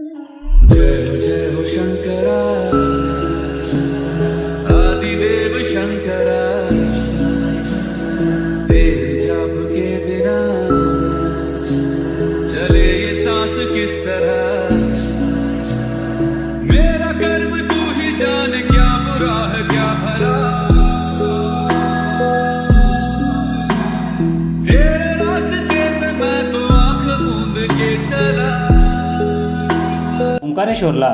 जय जय हो शंकरा, आदिदेव शंकरा, तेरे जाप के बिना चले ये सांस किस तरह। मेरा कर्म तू ही जाने, क्या बुरा है क्या भला, तेरे रास्ते पे मैं तो आंख मूंद के चला। ओंकारेश्वरला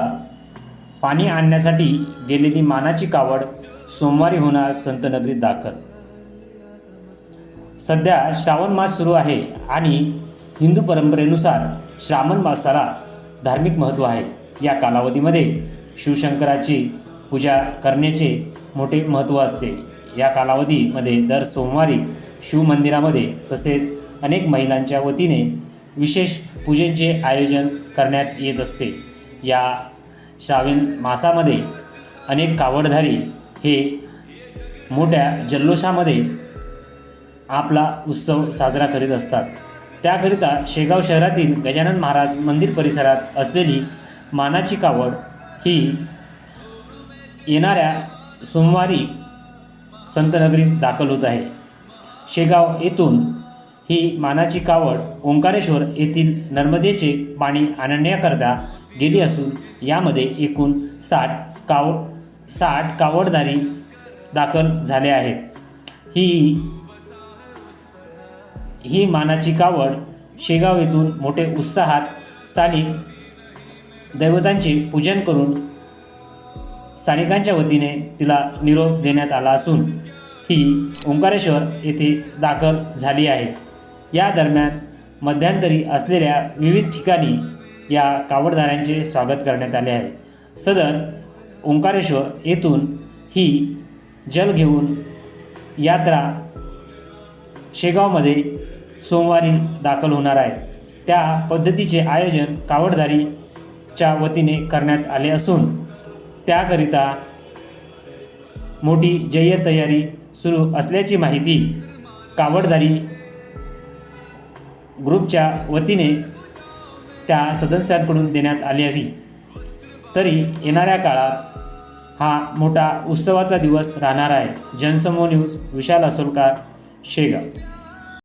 पाणी आणण्यासाठी गेलेली मानाची कावड सोमवारी होणार संतनगरीत दाखल। सध्या श्रावण मास सुरू आहे आणि हिंदू परंपरेनुसार श्रावण मासाला धार्मिक महत्त्व आहे। या कालावधीमध्ये शिवशंकराची पूजा करण्याचे मोठे महत्त्व असते। या कालावधीमध्ये दर सोमवारी शिवमंदिरामध्ये तसेच अनेक महिलांच्या वतीने विशेष पूजेचे आयोजन करण्यात येत असते। या श्रावण मासामध्ये अनेक कावडधारी हे मोठ्या जल्लोषामध्ये आपला उत्सव साजरा करीत असतात। त्याकरिता शेगाव शहरातील गजानन महाराज मंदिर परिसरात असलेली मानाची कावड ही येणाऱ्या सोमवारी संतनगरीत दाखल होत आहे। शेगाव येथून ही मानाची कावड ओंकारेश्वर येथील नर्मदेचे पाणी आणण्याकरता गेली असून यामध्ये एकूण 60 कावडधारी दाखल झाले आहेत। ही मानाची कावड शेगाव येथून मोठे उत्साहात स्थानिक दैवतांचे पूजन करून स्थानिकांच्या वतीने तिला निरोप देण्यात आला असून ही ओंकारेश्वर येथे दाखल झाली आहे। या दरम्यान मध्यंतरी असलेल्या विविध ठिकाणी या कावडधाऱ्यांचे स्वागत करण्यात आले आहे। सदर ओंकारेश्वर येथून ही जल घेऊन यात्रा शेगावमध्ये सोमवारी दाखल होणार आहे। त्या पद्धतीचे आयोजन कावडधारीच्या वतीने करण्यात आले असून त्याकरिता मोठी जय्यत तयारी सुरू असल्याची माहिती कावडधारी ग्रुपच्या वतीने त्या सदस्यांकडून देण्यात आली आहे। तरी येणाऱ्या काळात हा मोठा उत्सवाचा दिवस राहणार आहे। जनसमूह न्यूज, विशाल असोलकर, शेगाव।